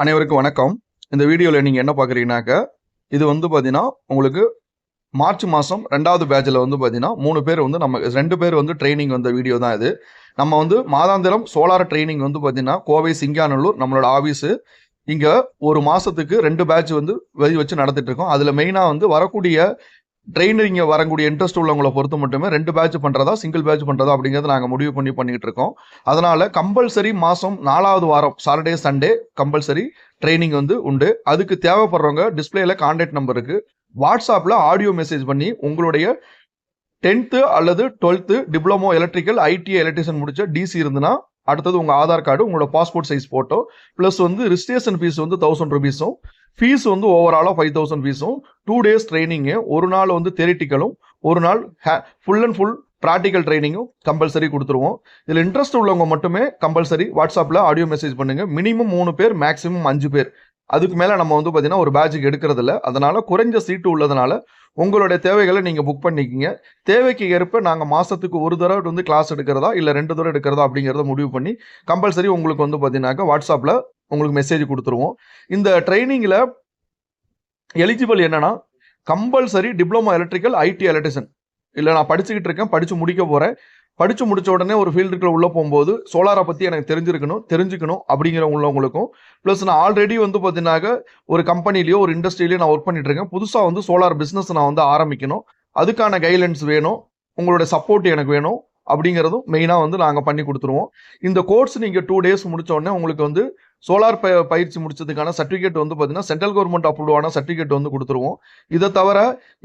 அனைவருக்கும் வணக்கம். இந்த வீடியோவில் நீங்கள் என்ன பார்க்குறீங்கனாக்க, இது வந்து பார்த்தீங்கன்னா உங்களுக்கு மார்ச் மாதம் 2வது பேட்சில் வந்து பார்த்தீங்கன்னா 3 பேர் வந்து நம்ம 2 பேர் வந்து ட்ரைனிங் வந்த வீடியோ தான் இது. நம்ம வந்து மாதாந்திரம் சோலார் ட்ரைனிங் வந்து பார்த்தீங்கன்னா கோவை சிங்காநல்லூர் நம்மளோட ஆஃபீஸு. இங்கே ஒரு மாதத்துக்கு 2 பேட்ச் வந்து வச்சு நடத்திட்டு இருக்கோம். அதில் மெயினாக வந்து வரக்கூடிய ட்ரெயினிங் வரக்கூடிய இன்ட்ரெஸ்ட் உள்ளவங்களை பொறுத்து மட்டுமே 2 பேட்ச் பண்ணுறதா சிங்கிள் பேட்ச் பண்ணுறதா அப்படிங்கிறத நாங்கள் முடிவு பண்ணிட்டு இருக்கோம். அதனால கம்பல்சரி மாதம் 4வது வாரம் சாட்டர்டே சண்டே கம்பல்சரி ட்ரைனிங் வந்து உண்டு. அதுக்கு தேவைப்படுறவங்க டிஸ்பிளேல கான்டாக்ட் நம்பர் இருக்கு. வாட்ஸ்அப்பில் ஆடியோ மெசேஜ் பண்ணி உங்களுடைய 10th அல்லது 12th diploma electrical ITI electrician முடிச்ச டிசி இருந்துன்னா அடுத்தது உங்கள் ஆதார் கார்டு உங்களோட பாஸ்போர்ட் சைஸ் ஃபோட்டோ ப்ளஸ் வந்து ரிஜிஸ்ட்ரேஷன் ஃபீஸ் வந்து 1000 ரூபீஸும் ஃபீஸ் வந்து ஓவராலாக 5000 ஃபீஸும் 2 days ட்ரைனிங்கு, ஒரு நாள் வந்து தெரிட்டிக்கலும் ஒரு நாள் ஃபுல் அண்ட் ஃபுல் ப்ராக்டிக்கல் ட்ரைனிங்கும் கம்பல்சரி கொடுத்துருவோம். இதில் இன்ட்ரெஸ்ட் உள்ளவங்க மட்டுமே கம்பல்சரி வாட்ஸ்அப்பில் ஆடியோ மெசேஜ் பண்ணுங்கள். மினிமம் 3 பேர் மேக்ஸிமம் 5 பேர், அதுக்கு மேலே நம்ம வந்து பார்த்தீங்கன்னா ஒரு பேட்சுக்கு எடுக்கிறதில்ல. அதனால குறைஞ்ச சீட்டு உள்ளதுனால உங்களுடைய தேவைகளை நீங்கள் புக் பண்ணிக்கிங்க. தேவைக்கு ஏற்ப நாங்கள் மாதத்துக்கு ஒரு தடவை வந்து கிளாஸ் எடுக்கிறதா இல்லை 2 தடவை எடுக்கிறதா அப்படிங்கிறத முடிவு பண்ணி கம்பல்சரி உங்களுக்கு வந்து பார்த்தீங்கன்னாக்கா வாட்ஸ்அப்பில் உங்களுக்கு மெசேஜ் கொடுத்துருவோம். இந்த ட்ரைனிங்கில் எலிஜிபிள் என்னன்னா compulsory diploma electrical IT electrician இல்லை நான் படிச்சுக்கிட்டு இருக்கேன், படித்து முடிக்க போகிறேன், படித்து முடித்த உடனே ஒரு ஃபீல்டுக்குள்ள உள்ளே போகும்போது சோலாரை பற்றி எனக்கு தெரிஞ்சுக்கணும் அப்படிங்கிறவங்களுக்கும் ப்ளஸ் நான் ஆல்ரெடி வந்து பார்த்தீங்கன்னாக்க ஒரு கம்பெனிலையோ ஒரு இண்டஸ்ட்ரியிலையோ நான் ஒர்க் பண்ணிட்டு இருக்கேன், புதுசாக வந்து சோலார் பிஸ்னஸ் நான் வந்து ஆரம்பிக்கணும், அதுக்கான கைட்லைன்ஸ் வேணும், உங்களோட சப்போர்ட் எனக்கு வேணும் அப்படிங்கிறதும் மெயினாக வந்து நாங்கள் பண்ணி கொடுத்துருவோம். இந்த கோர்ஸ் நீங்கள் 2 days முடிச்ச உடனே உங்களுக்கு வந்து சோலார் பயிற்சி முடிச்சதுக்கான சர்டிஃபிகேட் வந்து பார்த்தீங்கன்னா சென்ட்ரல் கவர்மெண்ட் அப்ரூவ்டான சர்டிஃபிகேட் வந்து கொடுத்துருவோம். இதை தவிர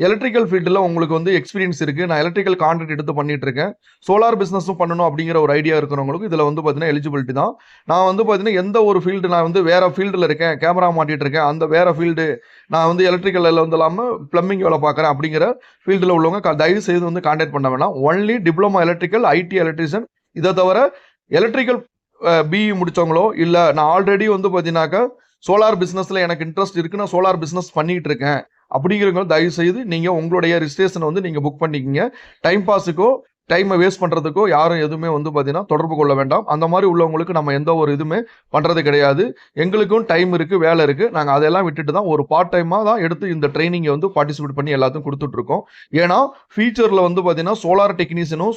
எலக்ட்ரிக்கல் ஃபீல்டில் உங்களுக்கு வந்து எக்ஸ்பீரியன்ஸ் இருக்குது, நான் எலக்ட்ரிக்கல் கான்ட்ராக்ட் எடுத்து பண்ணிட்டு இருக்கேன், சோலார் பிஸ்னஸும் பண்ணணும் அப்படிங்கிற ஒரு ஐடியா இருக்கிறவங்களுக்கு இதில் வந்து பார்த்தீங்கன்னா எலிஜிபிலிட்டி தான். நான் வந்து பார்த்தீங்கன்னா எந்த ஒரு ஃபீல்டு நான் வந்து வேறு ஃபீல்டில் இருக்கேன், கேமரா மாட்டிகிட்டு இருக்கேன், அந்த வேறு ஃபீல்டு நான் வந்து எலக்ட்ரிக்கலில் வந்து இல்லாமல் ப்ளம்பிங் வேலை பார்க்குறேன் அப்படிங்கிற ஃபீல்டில் உள்ளவங்க தயவு செய்து வந்து கான்டாக்ட் பண்ண வேணாம். Only diploma electrical IT electrician. இதை தவிர எலக்ட்ரிக்கல் பிஇ முடிச்சவங்களோ இல்லை நான் ஆல்ரெடி வந்து பார்த்தீங்கன்னாக்கா சோலார் பிஸ்னஸில் எனக்கு இன்ட்ரெஸ்ட் இருக்குது, நான் சோலார் பிஸ்னஸ் பண்ணிகிட்டு இருக்கேன் அப்படிங்கிறவங்க தயவு செய்து நீங்கள் உங்களுடைய ரிஜிஸ்ட்ரேஷனை வந்து நீங்கள் புக் பண்ணிக்கிங்க. டைம் பாஸுக்கோ டைமை வேஸ்ட் பண்ணுறதுக்கோ யாரும் எதுவுமே வந்து பார்த்தீங்கன்னா தொடர்பு கொள்ள வேண்டாம். அந்த மாதிரி உள்ளவங்களுக்கு நம்ம எந்த ஒரு இதுவுமே பண்ணுறது கிடையாது. எங்களுக்கும் டைம் இருக்குது, வேலை இருக்குது, நாங்கள் அதெல்லாம் விட்டுட்டு தான் ஒரு பார்ட் டைமாக தான் எடுத்து இந்த ட்ரைனிங்கை வந்து பார்ட்டிசிபேட் பண்ணி எல்லாத்தையும் கொடுத்துட்ருக்கோம். ஏன்னா ஃபியூச்சரில் வந்து பார்த்தீங்கன்னா சோலார் டெக்னீஷியனும்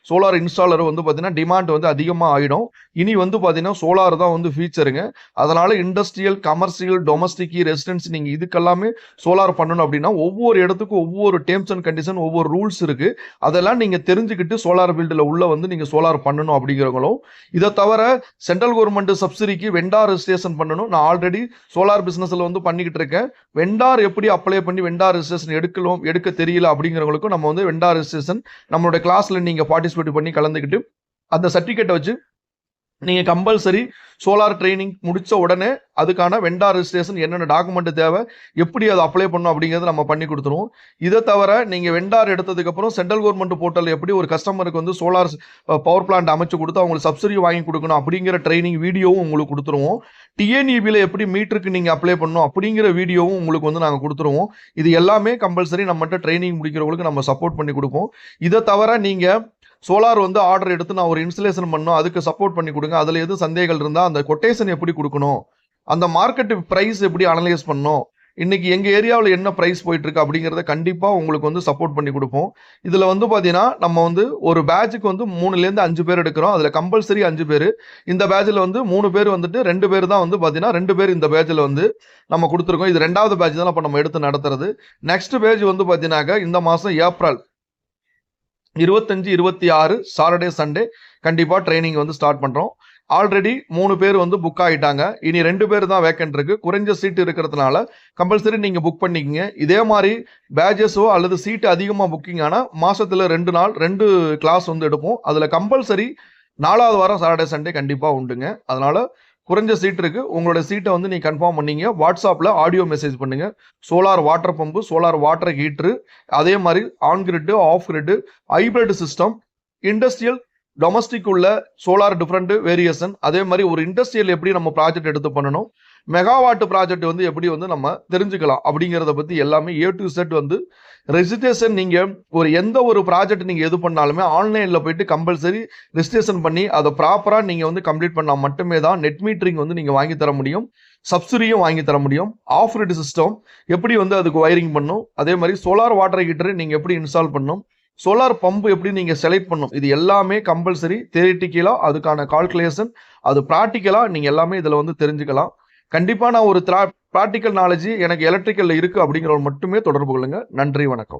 சோலார் இன்ஸ்டாலரும் வந்து பார்த்தீங்கன்னா டிமாண்ட் வந்து அதிகமாக ஆகிடும். இனி வந்து பார்த்தீங்கன்னா சோலார் தான் வந்து ஃபியூச்சருங்க. அதனால் இண்டஸ்ட்ரியல், கமர்ஷியல், டொமஸ்டிக், ரெசிடென்ஸ் நீங்கள் இதுக்கெல்லாமே சோலார் பண்ணணும் அப்படின்னா ஒவ்வொரு இடத்துக்கும் ஒவ்வொரு டேர்ம்ஸ் அண்ட் கண்டிஷன், ஒவ்வொரு ரூல்ஸ் இருக்குது. அதெல்லாம் நீங்கள் தெரிஞ்சுக்கிட்டு சோலார் ஃபீல்டில் உள்ள வந்து நீங்கள் சோலார் பண்ணணும் அப்படிங்கிறவங்களும், இதை தவிர சென்ட்ரல் கவர்மெண்ட் சப்சிடிக்கு வெண்டார் ரெஜிஸ்ட்ரேஷன் பண்ணணும், நான் ஆல்ரெடி சோலார் பிஸ்னஸில் வந்து பண்ணிக்கிட்டு இருக்கேன், வெண்டார் எப்படி அப்ளை பண்ணி வெண்டார் ரெஜிஸ்ட்ரேஷன் எடுக்க தெரியல அப்படிங்கிறவங்களுக்கும் நம்ம வந்து வெண்டார் ரெஜிஸ்ட்ரேஷன் நம்மளோட கிளாஸில் நீங்கள் பார்ட்டிசிபேட் பண்ணி கலந்துக்கிட்டு அந்த சர்டிஃபிகேட்டை வச்சு நீங்கள் கம்பல்சரி சோலார் ட்ரைனிங் முடித்த உடனே அதுக்கான வெண்டார் ரெஜிஸ்ட்ரேஷன் என்னென்ன டாக்குமெண்ட் தேவை, எப்படி அதை அப்ளை பண்ணணும் அப்படிங்கிறத நம்ம பண்ணி கொடுத்துருவோம். இதை தவிர நீங்கள் வெண்டார் எடுத்ததுக்கப்புறம் சென்ட்ரல் கவர்மெண்ட் போர்ட்டல் எப்படி ஒரு கஸ்டமருக்கு வந்து சோலார் பவர் பிளான்ட் அமைச்சு கொடுத்து அவங்களுக்கு சப்சிடி வாங்கி கொடுக்கணும் அப்படிங்கிற ட்ரைனிங் வீடியோவும் உங்களுக்கு கொடுத்துருவோம். டிஎன்இபியில் எப்படி மீட்டருக்கு நீங்கள் அப்ளை பண்ணணும் அப்படிங்கிற வீடியோவும் உங்களுக்கு வந்து நாங்கள் கொடுத்துருவோம். இது எல்லாமே கம்பல்சரி நம்மகிட்ட ட்ரைனிங் முடிக்கிறவங்களுக்கு நம்ம சப்போர்ட் பண்ணி கொடுப்போம். இதை தவிர நீங்கள் சோலார் வந்து ஆர்டர் எடுத்து நான் ஒரு இன்ஸ்டலேஷன் பண்ணணும், அதுக்கு சப்போர்ட் பண்ணி கொடுங்க, அதில் எதுவும் சந்தேகங்கள் இருந்தால் அந்த கொட்டேஷன் எப்படி கொடுக்கணும், அந்த மார்க்கெட் ப்ரைஸ் எப்படி அனலைஸ் பண்ணணும், இன்னைக்கு எங்கள் ஏரியாவில் என்ன ப்ரைஸ் போயிட்டு இருக்கு அப்படிங்கிறத கண்டிப்பாக உங்களுக்கு வந்து சப்போர்ட் பண்ணி கொடுப்போம். இதில் வந்து பார்த்தீங்கன்னா நம்ம வந்து ஒரு பேட்சுக்கு வந்து 3லேருந்து 5 பேர் எடுக்கிறோம். அதில் கம்பல்சரி 5 பேர். இந்த பேட்சில் வந்து 3 பேர் வந்துட்டு 2 பேர் தான் வந்து பார்த்தீங்கன்னா 2 பேர் இந்த பேட்சில் வந்து நம்ம கொடுத்துருக்கோம். இது 2வது பேட்ச் தான் இப்போ நம்ம எடுத்து நடத்துறது. நெக்ஸ்ட் பேட்ச் வந்து பார்த்தீங்கன்னாக்கா இந்த மாதம் ஏப்ரல் 25, 26 சாட்டர்டே சண்டே கண்டிப்பாக ட்ரைனிங் வந்து ஸ்டார்ட் பண்ணுறோம். ஆல்ரெடி 3 பேர் வந்து புக் ஆகிட்டாங்க, இனி 2 பேர் தான் வேக்கன்ட் இருக்குது. குறைஞ்ச சீட்டு இருக்கிறதுனால கம்பல்சரி நீங்கள் புக் பண்ணிக்கிங்க. இதே மாதிரி பேட்சஸோ அல்லது சீட்டு அதிகமாக புக்கிங் ஆனால் மாதத்தில் 2 நாள் 2 கிளாஸ் வந்து எடுப்போம். அதில் கம்பல்சரி 4வது வாரம் சாட்டர்டே சண்டே கண்டிப்பாக உண்டுங்க. அதனால் குறைஞ்ச சீட் இருக்குது, உங்களோட சீட்டை வந்து நீங்கள் கன்ஃபார்ம் பண்ணிங்க. வாட்ஸ்அப்பில் ஆடியோ மெசேஜ் பண்ணுங்கள். Solar water pump, solar water heater, அதே மாதிரி on grid, off grid, hybrid system, industrial domestic உள்ள சோலார் டிஃப்ரெண்ட் வேரியேஷன், அதே மாதிரி ஒரு இண்டஸ்ட்ரியல் எப்படி நம்ம ப்ராஜெக்ட் எடுத்து பண்ணணும், மெகாவாட் ப்ராஜெக்ட் வந்து எப்படி வந்து நம்ம தெரிஞ்சுக்கலாம் அப்படிங்கிறத பத்தி எல்லாமே A to Z வந்து ரெஜிஸ்ட்ரேஷன். நீங்க எந்த ஒரு ப்ராஜெக்ட் நீங்க எது பண்ணாலுமே ஆன்லைன்ல போயிட்டு கம்பல்சரி ரெஜிஸ்ட்ரேஷன் பண்ணி அதை ப்ராப்பரா நீங்க வந்து கம்ப்ளீட் பண்ணா மட்டுமே தான் நெட் மீட்டரிங் வந்து நீங்க வாங்கி தர முடியும், சப்சிடியும் வாங்கி தர முடியும். ஆஃப் கிரிட் சிஸ்டம் எப்படி வந்து அதுக்கு வயரிங் பண்ணும், அதே மாதிரி சோலார் வாட்டர் ஹீட்டர் நீங்க எப்படி இன்ஸ்டால் பண்ணும், சோலார் பம்பு எப்படி நீங்க செலக்ட் பண்ணும், இது எல்லாமே கம்பல்சரி தியரிட்டிக்கலா அதுக்கான கால்குலேஷன், அது ப்ராக்டிக்கலா நீங்க எல்லாமே இதுல வந்து தெரிஞ்சுக்கலாம். கண்டிப்பா நான் ஒரு ப்ராக்டிக்கல் நாலேஜ் எனக்கு எலக்ட்ரிக்கல்ல இருக்கு அப்படிங்கிறவங்க மட்டுமே தொடர்பு கொள்ளுங்க. நன்றி, வணக்கம்.